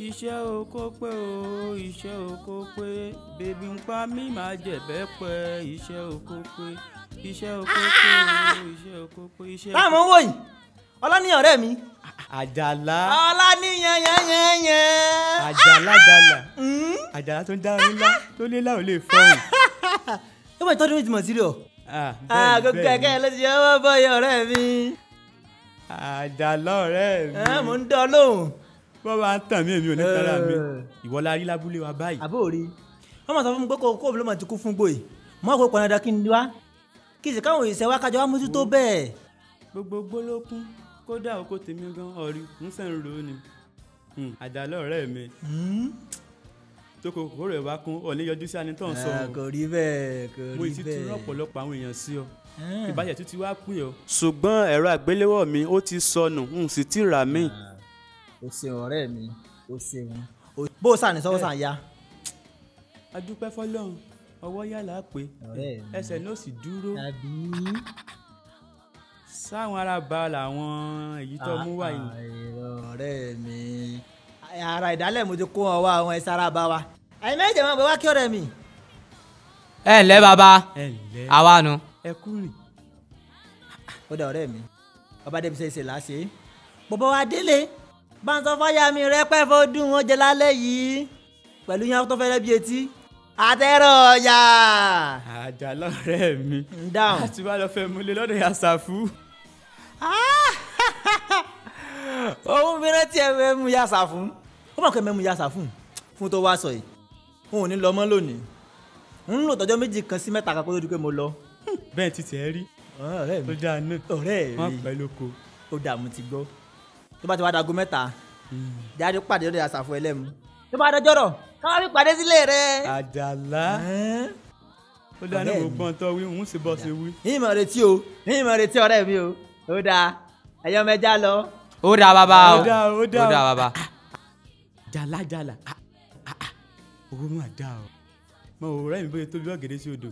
iṣẹ́ oko pé o iṣẹ́ oko pé bébí ń pa mí máa jẹ̀bẹ́ pẹ́ iṣẹ́ oko pé iṣẹ́ oko pé o iṣẹ́ oko pé iṣẹ́. táwọn wò yìí ọlọ́níyàn ọ̀rẹ́ mi. àjàlá. ọlọ́níyàn yẹn. àjàlá àjàlá tó ń dá orí ńlá tó lé láò lè fọ́ọ̀hún. ó bá ìtọ́jú mi ti mọ̀ sí rẹ̀ ọ́. bẹ́ẹ̀ gbogbo ẹ̀kẹ́ ló ti yẹ ọmọ bọ́yọ̀ ọ̀rẹ́ mi. àjàlá ọ̀rẹ́ mi. mò ń dán lóhùn. bọ́ bá ń tàn mí èmi ò ní tara mi ìwọ la rí lábúlé wa báyìí. àbó rí wọ́n mọ̀ sọ fún mi pé kó ló mọ̀ ti kú fún gbòì mọ́ àpò pọ̀nàdà kí n wá kí sì káwọn òṣìṣẹ́ wa kájọ wá mójútó bẹ́ẹ̀. gbogbo gbólókún kódà oko tèmi gan ọ̀rí ń sẹ́ ń ro ni àjàlá ọ̀rẹ́ mi tó kòkòrò rẹ̀ bá kún ọ̀ ní yọjú sí anitọ́ ń sọ. kò rí bẹ́ẹ̀ kò rí bẹ́ẹ̀. mo ti tún ọ̀pọ̀lọpọ̀ àwọn èèyàn sí ọ ìbàjẹ́ tó ti wá pè ọ. ṣùgbọ́n ẹ̀rọ àgbéléwò mi ó ti sọnù n sì ti rà mí. o ṣeun ọ̀rẹ́ mi o ṣeun bó o sàn ní sọ́wọ́ sàn ya. a dúpẹ́ fọlọ́run ọwọ́ yàrá pé ẹsẹ̀ náà sì dúró. sáwọn ará bá làwọn èyí tó mú wá yìí. ọ̀rẹ́ mi ara ìdálẹ̀ mo ti kó wọn wá àwọn ẹ̀sẹ̀ ara bá wa. àyè méje máa ń bẹ wá kí ọ̀rẹ́ mi. ẹ ǹlẹ́ bàbá àwa nu. ẹ kú rìn. ó dà ọ̀rẹ́ mi ọba débi ṣe láṣẹ bọ̀bọ̀ wa délé báńsọ fáyà mi rẹpẹ́ fọdún wọn jẹ lálẹ́ yìí pẹ̀lú yẹn tó fẹ́rẹ́ bí etí àtẹ̀rọ̀ ọ̀yà. àjàlá ọ̀rẹ́ mi ń dáhùn. láti bá lọ fẹ́ múlẹ̀ lọ́dọ̀ yà sàfú. òun mìíràn tí ẹ fẹ́ mú yàsà fún ó mọ̀ pé mẹ́mú yàsà fún tó wá sọ yìí òun ò ní lọ mọ́ lónìí ń lò tọ́jọ́ méjì kan sí mẹ́ta kan kó tó di pé mo lọ. bẹ́ẹ̀ ti tẹ̀ ẹ́ rí ọ̀rẹ́ mi ó dáa náà ọ̀rẹ́ mi wọ́n pẹ́ lóko. ó dààmú ti gbọ́ tó bá ti wá dago mẹ́ta jáde pàdé lọ́dọ̀ yàsà fún ẹlẹ́mu tó bá dọjọ́rọ̀ káwá fi pàdé sílé rẹ. àjàlá ó dáa náà mo gbọ́n tó wí ń sì bọ́ sí wí. ìmọ̀ retí o ìmọ̀ retí ọ̀rẹ́ mi o ó dáa ẹ̀yọ́ mẹ́jà lọ. ó dáa bàbá o ó dáa bàbá. jàlá owó mà dáa o mo ò rẹ́ mi bóyá tóbi ọ̀gẹ̀dẹ̀ sí odò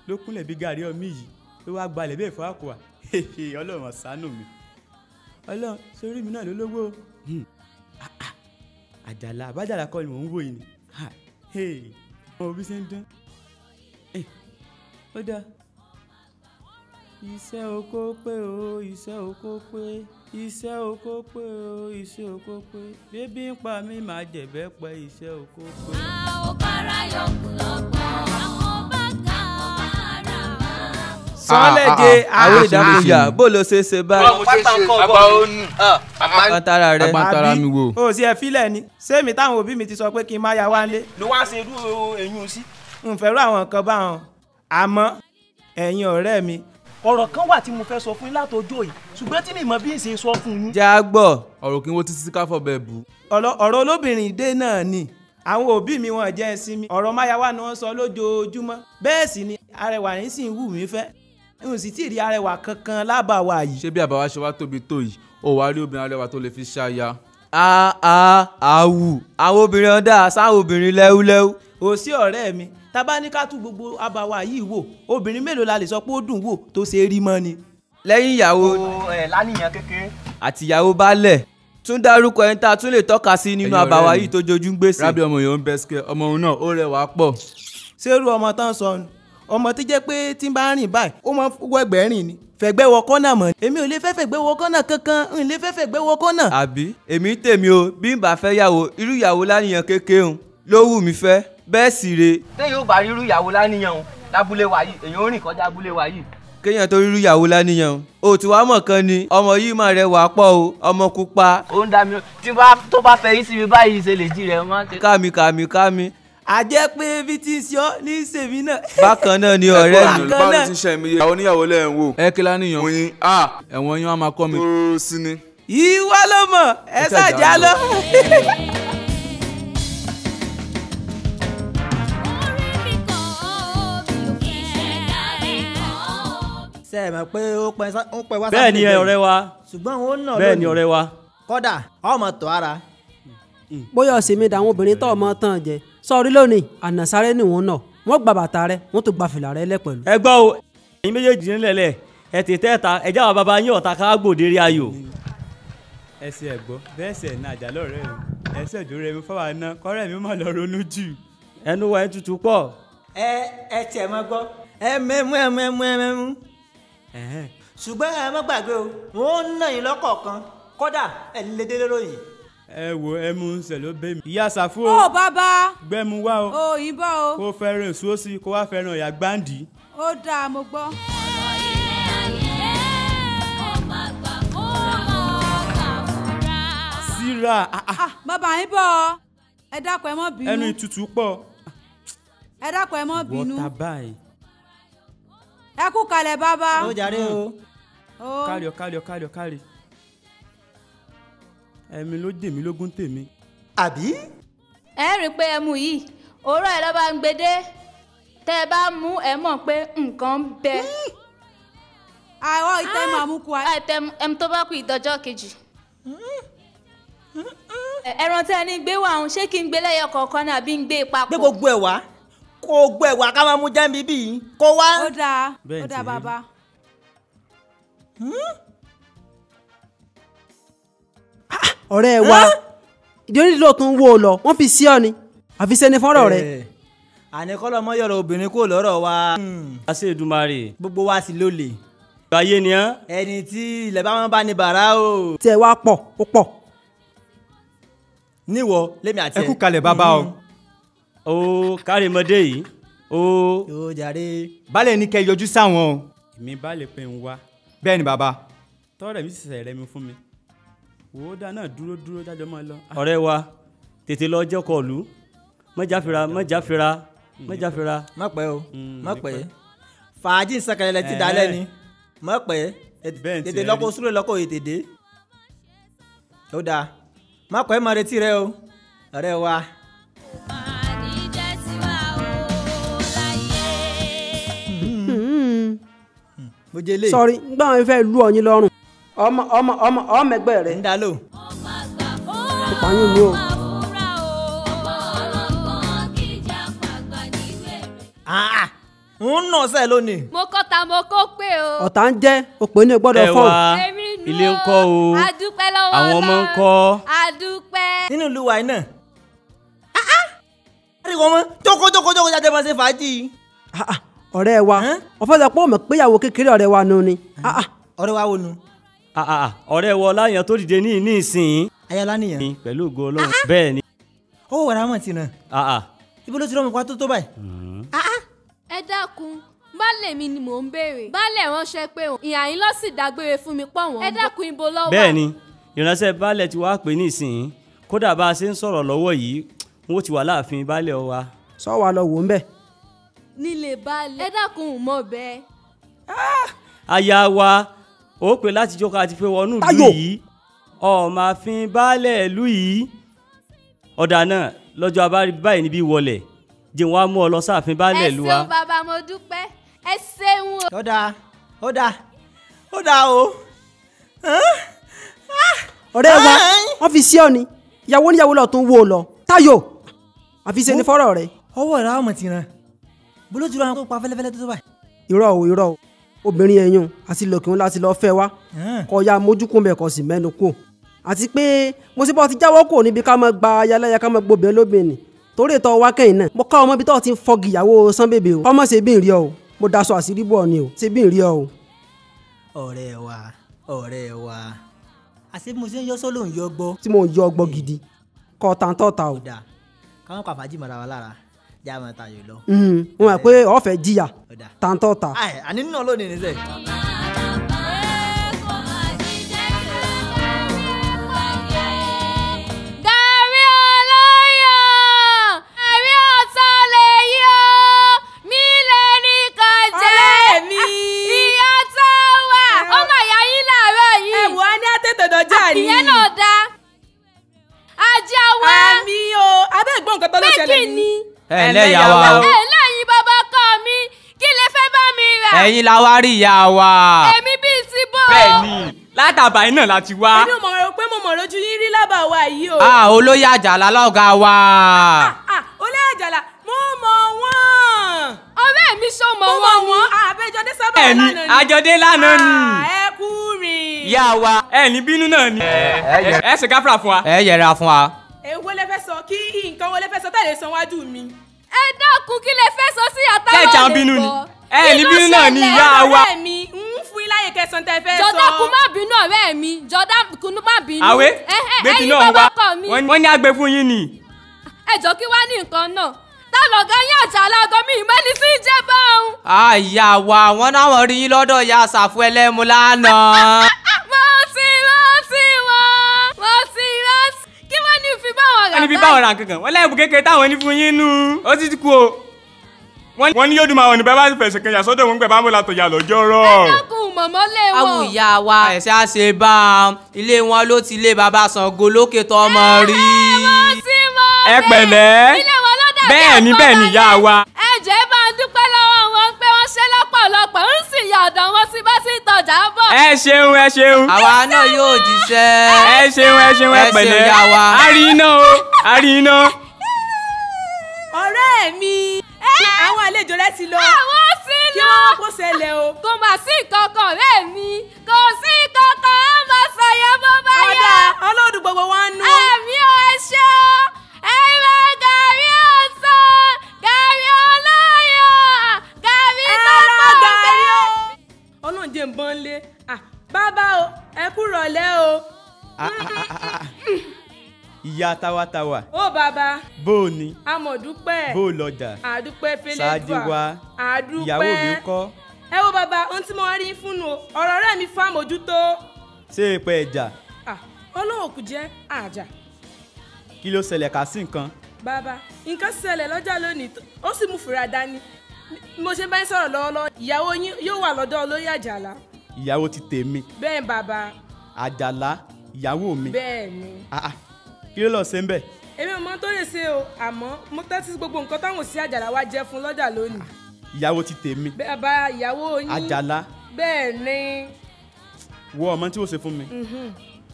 ló kúnlẹ̀ bí gàrí ọmí yìí ló wá gbalẹ̀ bẹ́ẹ̀ fọ́ àkùwà ọlọ́run ṣàánú mi ọlọ́run sórí mi náà ló lówó àjàlá àbájàlá kọ́ ni mò ń wò yìí ni ọmọ bí ṣe ń dán ó dáa iṣẹ́ oko pé o iṣẹ́ oko pé iṣẹ́ oko pé o iṣẹ́ oko pé bébí ń pa mí máa jẹ̀bẹ́ pẹ́ iṣẹ́ oko pé. àwọn bára yọkù lọ́gbọ́n àwọn bá ga ara wa. sọ́lẹ̀dẹ̀ àwọn ìdàkúnyà bó ló ṣe ṣe báyìí. àgbà ònù àpántara rẹ àpántara mi wò. o sì ẹ filẹ̀ ni sẹ́mi táwọn òbí mi ti sọ pé kí n má ya wá lé. ló wá ṣe irú eyín sí. n fẹ́rù àwọn nǹkan báwọn àmọ́ ẹ̀yin ọ̀rẹ́ mi. ọ̀rọ̀ kan wà tí mo fẹ́ sọ fún yín látọjọ́ yìí ṣùgbọ́n tí mi mọ̀ bí n ṣe sọ fún yín. já gbọ́. ọ̀rọ̀ kí n wo títí káfọ̀ bẹ́ẹ̀ bù. ọ̀rọ̀ olóbìnrin dé náà ni àwọn òbí mi wọn jẹ́ ẹ̀sìn mi ọ̀rọ̀ máyàwá ni wọ́n sọ lójoojúmọ́ bẹ́ẹ̀ sì ni arẹwà yín sì ń wù mí fẹ́ n sì tí ì rí arẹwà kankan lábàwá yìí. ṣé bí àbáwá ṣe wá tóbi tó yìí ó wàá rí obìnrin arẹwà tó lè fi ṣáya. àwù àwọn obìnrin ọ̀dà sáwọn obìnrin lẹ́wúlẹ́wú. ò sí ọ̀rẹ́ mi tábà ní ká tú gbogbo àbàwá yìí wò obìnrin mélòó la lè sọ pé ó dùn wò tó ṣe rí mọ́ ni. lẹ́yìn ìyàwó lánìyàn kékeré. àti ìyàwó baálẹ̀ tún dárúkọ ẹni tá a tún lè tọ́ka sí nínú àbàwá yìí tó jojú ń gbèsè. rábì ọmọ yòó ń bẹ sikẹ ọmọ òun náà ó rẹwà pọ̀. ṣerú ọmọ tán sọnù ọmọ tí jẹ́ pé tí n bá rìn báyìí ó máa wọ ẹgbẹ́ rìn ni fẹ̀gbẹ́ wọ kọ́nà mọ́ èmi ò lè fẹ́ fẹ̀gbẹ́ wọ kọ́nà kankan n lè fẹ́ fẹ̀gbẹ́ wọ kọ́nà. àbí èmi tèmi o bí n bá fẹ́ yàwó irú ìyàwó lánìyàn kékeré òun ló wù mí fẹ́ bẹ́ẹ̀ sì re. téèyàn ò bá rírú ìyàwó lánìyàn o lábúlé wa yìí èèyàn ò rìn kọjá abúlé wa yìí. kéèyàn tó rírú ìyàwó lánìyàn o tí wàá mọ̀ kan ni ọmọ yìí máa rẹwà pọ̀ o ọmọ pupa. ó ń dá mi tí tó bá fẹ́ yín síbi báyìí ṣe lè jí rẹ̀ máa ń ṣe. kámi. àjẹ́ pé bí tí ń ṣọ́ ní sèmi náà. bákan náà ni ọ̀rẹ́ mi. báwo ti ń ṣe mi yé àwọn oníyàwó lẹ́ ń wò. ẹ kí lánìyàn mo yin ẹ̀wọ̀n yín wọ́n máa kọ́ mi. ó sí ni. ìwọ ló mọ̀ ẹ ṣàjà lọ. ṣe é mọ̀ pé ó pẹ́ wá sábẹ́ bẹ́ẹ̀ ni ọ̀rẹ́ wa ṣùgbọ́n ó nà lónìí. bẹ́ẹ̀ ni ọ̀rẹ́ wa. kódà ọmọ tó ara. bóyá ọ̀sẹ̀ mi dà àwọn obìnrin tó ọmọ tán jẹ sọrí lónìí ànàsáré nìwọ̀n náà wọ́n gba bàtà rẹ wọ́n tó gba fìlà rẹ lẹ́ pẹ̀lú. ẹ gbọ́ o ẹ̀yin méjèèjì nílẹ̀ ẹ tètè ta ẹ̀já wa bàbá yín ọ̀tá ká gbòde rí ayò. ẹsẹ̀ ẹ̀gbọ́ bẹ́ẹ̀ sẹ̀ ní àjà lọ́rẹ́ mi ẹsẹ̀ ìdúró rẹ mi fáwọn náà kọ́rẹ́ mi má lọ ronú jù. ẹnu wa ẹ tutù pọ̀. ẹ tiẹ̀ mọ́ gbọ́ ẹ mẹ́mú. ṣùgbọ́n ẹ má gbàgbé o wọ́n ń nà yín lọ́kọ̀ọ̀kan kódà ẹ lè délé ròyìn. ẹ wo ẹmu ń sẹ̀ ló bẹ́ mi. ìyá Sàfú o. ó bàbá. gbẹ́mu wá o. ó yìnbọn o. kó fẹ́ràn sósì kó wá fẹ́ràn ìyá gbáǹdì. ó dáa mo gbọ́. síra. bàbá yín bọ̀ ẹ dákun ẹ mọ́ bínú. ẹnu ìtutù pọ̀. ẹ dákun ẹ mọ́ bínú. wọ́tà báyìí. ẹ kú kalẹ̀ bàbá. ó jàre o. kárí. ẹ̀mí ló dè mí lógún tèmi. àbí. ẹ rí i pé ẹmu yìí òórọ̀ ẹ̀ lọ́ bá ń gbedé tẹ́ ẹ bá mú ẹ mọ̀ pé nǹkan ń bẹ. àwọn ìtẹ́ máa mú kú wa. ẹmu tó bá kú ìdọ́jọ́ kejì. ẹran tí ẹni gbé wá ọ̀hún ṣé kí n gbé lẹ́yọ kọ̀ọ̀kan ni àbí ń gbé papọ̀. gbé gbogbo ẹ̀ wá kó gbogbo ẹ̀ wá ká máa mú jẹ́mi bíi kó wá. ó dáa bàbá. ọ̀rẹ́ wa ìdí onídìí tún wó o lọ wọ́n fi sí ọ ni àfi sẹ́ni fọ́rọ̀ rẹ. àní kọ́lọ́ mọ́ yọ̀rọ̀ obìnrin kò lọ́rọ̀ wa. àṣẹ Èdùmàrè. gbogbo wa sì lólè. ayé ni án. ẹni tí ilẹ̀ bá wọn bá ní bàrà o. tí ẹ wá pọ̀ ó pọ̀. níwọ lémi àti ẹ. ẹ kú kalẹ̀ bàbá o. ó kárìmọ́dé yìí. ó jàre. baálé ní kẹ́ yọjú sáwọn o. èmi baálé pé ń wá. bẹ́ẹ̀ ni bàbá. tọ́rẹ̀ mi sì sẹ̀rẹ̀ mi fún mi. wò ó dáná dúró jájọ́ máa lọ. ọ̀rẹ́ wa tètè lọ jẹ́kọ̀ lù mọ́jáfira. má pẹ́ o má pẹ́ fàájì sàkàlẹ̀ ti dálẹ̀ ni má pẹ́ tètè lọ́kọ̀ súré lọ́kọ̀ ètè dé. ó dáa má pẹ́ má retí rẹ o ọ̀rẹ́ wa. mo jẹ lé. sọrí gbà wọn fẹ́ lu ọyìn lọ́rùn ọmọ ẹgbẹ́ rẹ. ń dá lò. ìpààyàn mi o. ń nà sẹ́ lónìí. mo kọ́ta mo kó pé o. ọ̀tá ń jẹ́ òpè ní gbọ́dọ̀ fọ́ọ̀n. ilé ń kọ́ o adúpẹ́ lọ́wọ́ àwọn ọmọ ń kọ́. adúpẹ́. nínú ìlú wa iná. àríwọ̀ mọ́ jókòó jáde máa ṣe fàájì. ọ̀rẹ́ wa ọ̀fẹ́ sọ pé ó mọ̀ pé ìyàwó kékeré ọ̀rẹ́ wa nù ni. ọ̀rẹ́ wa wo nu. ọ̀rẹ́ wọ láyàn tó dìde ní ìsìn. ayọ̀lá nìyẹn. pẹ̀lú ògo Ọlọ́run bẹ́ẹ̀ ni. ó wàrà mọ̀ tì náà. ibo ló ti rọ́ọ̀mù pa tó báyìí. ẹ dákun baálé mi ni mò ń béèrè baálé ránṣẹ́ pé ìyá yín ló sì dágbére fún mi pọ̀ wọ́n. ẹ dákun ibo lọ́wọ́. bẹ́ẹ̀ ni ìránṣẹ́ baálẹ̀ ti wá pè ní ìsìn kódà bá a ṣe ń sọ̀rọ̀ lọ́wọ́ yìí wọ́n ti wà láàfin baálẹ̀ wa. sọ wa lọ wò ń bẹ̀. nílé baálé ẹ dákun ò mọ̀ bẹ́ẹ̀. aya wa ó pè láti jókòó àti fẹ́ wọnú ìlú yìí ọmọ àfin baálẹ̀ ìlú yìí ọ̀dà náà lọ́jọ́ abárí báyìí níbí wọlé jẹun wá mú ọ lọ sáàfin baálẹ̀ ìlú wa. ẹ ṣeun bàbá mo dúpẹ́ ẹ ṣeun o. ó dáa o. ọ̀rẹ́ wa wọ́n fi sí ọ ni ìyàwó níyàwó lọ tún wó o lọ Táyọ̀ àfi ṣe ni fọ́rọ̀ rẹ. ọwọ́ ìra ọmọ ti ràn bó ló ti rọ àwọn tó pa fẹ́lẹ́fẹ́lẹ́ tó báyìí. irọ́ o obìnrin ẹ̀yún àti lòkè ńlá ti lọ fẹ́ wá kọ́ ya mójúkún bẹ̀ kọ́ sì mẹ́nu kù àti pé mo sì bọ́ ti jáwọ́ kò níbi ká máa gba ayáláyà ká máa gbóbìnrin lóbìnrin torí ètò ọwá kẹ́yìn náà mo ká ọmọ ibi tó ti ń fọ́gì ìyàwó Sánbèbè o ọmọ ṣe bí ń rí ọ o mo daṣọ àṣírí bọ̀ ni o ṣe bí ń rí ọ o. ọ̀rẹ́ wa àṣé mo ṣe ń yọ sọ́lọ́ ń yọ gbọ́. tí mo ń yọ ọgbọ́ gidi kọ́ tàǹtọ̀ ta o. káwọn pàfàjì mọ̀ra wa lára já máa tayò lọ. mo mọ̀ pé ọ̀fẹ́ jìyà tàǹtọ̀ ta. àní nínú lónìí níṣẹ́. ìyẹn náà dá ajá wa. àmì o abẹ́ ìgbọ́n nǹkan tó ló ṣẹlẹ̀ ní. ẹ ǹlẹ́ ìyá wa o. ẹ lẹ́yìn bàbá ọkọ mi kí lè fẹ́ bá mi rà. ẹ̀yin la wá rí ìyá wa. èmi bíi ti bó. bẹ́ẹ̀ni látàbà iná láti wá. èmi ò mọ̀ rò pé mo mọ̀ lójú yín rí lábàá wa yìí o. olóyè àjàlá lọ́gà wa. olóyè àjàlá mo mọ̀ wọ́n. ọ̀rẹ́ mi sọ mọ̀ wọ́n. àbẹ́jọdé sábà lánàá ni. àjọdé lánàá ni. ẹ kú rìn. ìyá wa. ẹ ní bínú náà ni. ẹ ṣe gáfárà fún wa. ẹ yẹra fún wa. èwo lẹ fẹ́ sọ kí nǹkan wo lẹ fẹ́ sọ tẹ̀lé sanwájú mi. ẹ dákun kí lẹ fẹ́ sọ sí àtàwọn ṣé ìjà bínú ni. ẹ ní bínú náà ni ìyá wa. ọ̀rẹ́ mi ń fún yín láyè kẹsàn-án tẹ fẹ́ sọ. jọ̀dákun má bínú ọ̀rẹ́ mi jọ̀dákun má bínú. àwẹ̀ gbẹ́bí náà wá wọ́n ní àgbẹ̀ fún yín ni. ẹ jọ kí wá ní nǹkan náà tá lọ̀gá yín Àjàlá ọgọ́ mi ìmọ̀lì sí ìjẹ́ bá òun. ìyá wa wọn náà wọn rí yín lọ́dọ̀ ìyá Ṣàfù ẹlẹ́mu lánàá. mo ti rántí kí wọ́n ní fi báwọn rà báyìí. wọ́n ní fi báwọn rà kankan wọ́n lẹ́yìn kékeré táwọn ní fún yín nù. ó ti kú o. wọ́n ní yóò dùn máa wọn ní bẹ́ẹ̀ bá ti fẹ̀sẹ̀ kan yà sọ́dọ̀ wọn gbẹ̀ bá mú látọ̀ yà lọ́jọ́ rọ̀. ẹ dákun mọ̀mọ́ lé wọn. àwọn ìyá wa ẹ̀sẹ̀ á ṣe bá a ilé wọn ló ti lé baba Ṣàngó lókè tó ọmọ rí. ẹ pẹ̀lẹ́ bẹ́ẹ̀ ni ìyá wa. ẹ jẹ́ bá ń dúpẹ́ lọ́wọ́ wọn pé wọ́n ṣe lọ́pọ̀lọpọ̀ ń sì yàdọ̀ wọn sí bá sí tọjà bọ̀. ẹ ṣeun. àwa náà yóò jíṣẹ́. ẹ ṣeun ẹ pẹ̀lẹ́ a rí iná. ọ̀rẹ́ mi àwọn àlejò rẹ ti lọ. àwọn ti lọ. kí wọ́n kó ṣẹlẹ̀ o. kò mà sí kankan ọ̀rẹ́ mi kò sí kankan á máa ṣàyẹ̀ bó bá yẹ. ọ̀dà ọlọ́dún gbogbo wa ń nú. ẹ̀mí ò ṣe o ẹ̀rọ gàrí ọ̀sán gàrí ọlọ́yọ̀ gàrí tọ́pọ̀ gàrí o. ọlọ́run jẹ́ ń bọ́n lé bàbá o ẹ kú rọ̀lẹ́ o. ìyá tawatawa. ó bàbá. bó o ní. amọ̀dúpẹ́. bó o lọ́jà. àdúpẹ́ fẹ́lẹ́dùà. ṣáájú wa. àdúpẹ́. ìyàwó mi kọ́. ẹ wo bàbá ohun tí mo rí fún o ọ̀rọ̀ rẹ̀ mi fún àmójútó. ṣé èpè ẹja. ọlọ́run kò jẹ́ àjà. kí ló ṣẹlẹ̀ ká sí nǹkan. bàbá nǹkan ṣẹlẹ̀ lọ́jà lónìí ó sì mú fura dání mo ṣe bá ń sọ̀rọ̀ lọ́wọ́lọ́wọ́ ìyàwó yín yóò wà lọ́dọ̀ olóyè Àjàlá. ìyàwó ti tèmi. bẹ́ẹ̀ bàbá. Àjàlá ìyàwó mi. bẹ́ẹ̀ ni. kí ló lọ ṣe ń bẹ̀. èmi ò mọ tó lè ṣe o àmọ́ mo tẹ́tí gbogbo nǹkan táwọn sí Àjàlá wá jẹ́ fún lọ́jà lónìí. ìyàwó ti tèmi. bàbá ìyàwó yín. Àjàlá. bẹ́ẹ̀ ni. wo ọmọ tí o ṣe fún mi.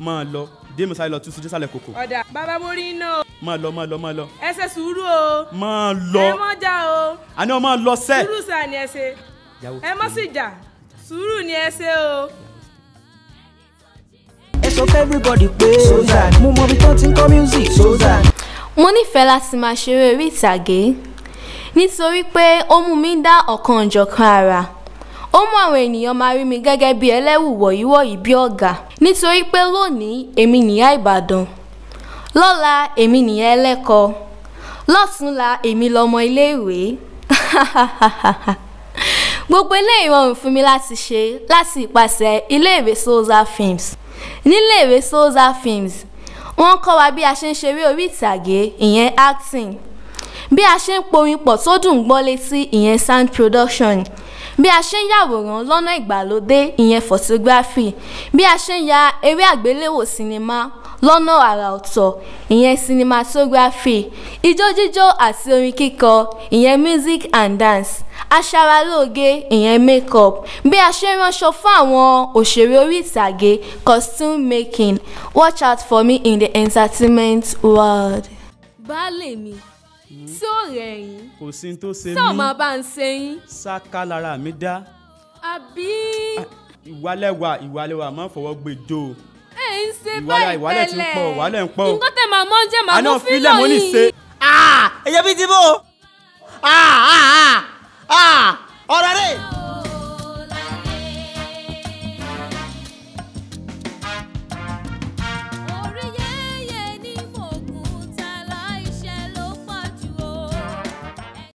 máa lọ dé mi sáré lọ túnṣu désàlẹ̀ kòkò. ọ̀dà bàbá mo rí iná o. máa lọ. ẹ ṣe sùúrù o. máa lọ. ẹ mọ́ jà o. àní o máa lọ sẹ́. sùúrù sáà ni ẹ ṣe. ẹ mọ́ sì jà sùúrù ni ẹ ṣe o. ẹ sọ fún everybody pé mo mọ ibi tó ti ń kọ́ music. mo nífẹ̀ẹ́ láti máa ṣeré orí ìtàgé nítorí pé ó mú mi dá ọ̀kan-ò-jọ̀kan ara ó mú àwọn ènìyàn máa rí mi gẹ́gẹ́ bí ẹlẹ́wù wọ̀yíwọ̀yí bí ọ̀gá nítorí pé lónìí èmi nìyá Ìbàdàn lọ́la èmi nìyá ẹlẹ́kọ̀ọ́ lọ́túnla èmi lọ́mọ iléèwé gbogbo eléyìí rọrùn fún mi láti ṣe láti ìpasẹ̀ iléèwé Soulza Films níléèwé Soulza Films wọ́n kọ́ wa bí a ṣe ń ṣeré orí ìtàgé ìyẹn acting bí a ṣe ń porin pọ̀ tó dùn gbọ́ létí ìyẹn sound production bí a ṣe ń yàwòrán lọ́nà ìgbàlódé ìyẹn photography bí a ṣe ń ya eré àgbéléwò sinimá lọ́nà àrà ọ̀tọ̀ ìyẹn cinematography ijó jíjó àti orin kíkọ ìyẹn music and dance aṣaralóge ìyẹn makeup bí a ṣe ń ránṣọ fún àwọn òṣèré orí ìtàgé costume making watch out for me in the entertainment world. baálé mi tí ó rẹ̀ yín. kò sí ní tó ṣe mí. tí ọmọ bá ń ṣe yín. sáká lára mi dá. àbí. ìwálẹ̀wà máa fọwọ́ gbé jó. ẹ ń ṣe báyìí tẹ́lẹ̀. ìwálẹ̀ ti ń pọ̀ ìwálẹ̀ ń pọ̀. nǹkan tẹ̀ máa mọ́ jẹ́ màá mú fílọ̀ yìí. àná fílẹ̀ mo ní ṣe. ẹ̀yẹ́ bíi ti bó ọ̀rọ̀ rẹ̀.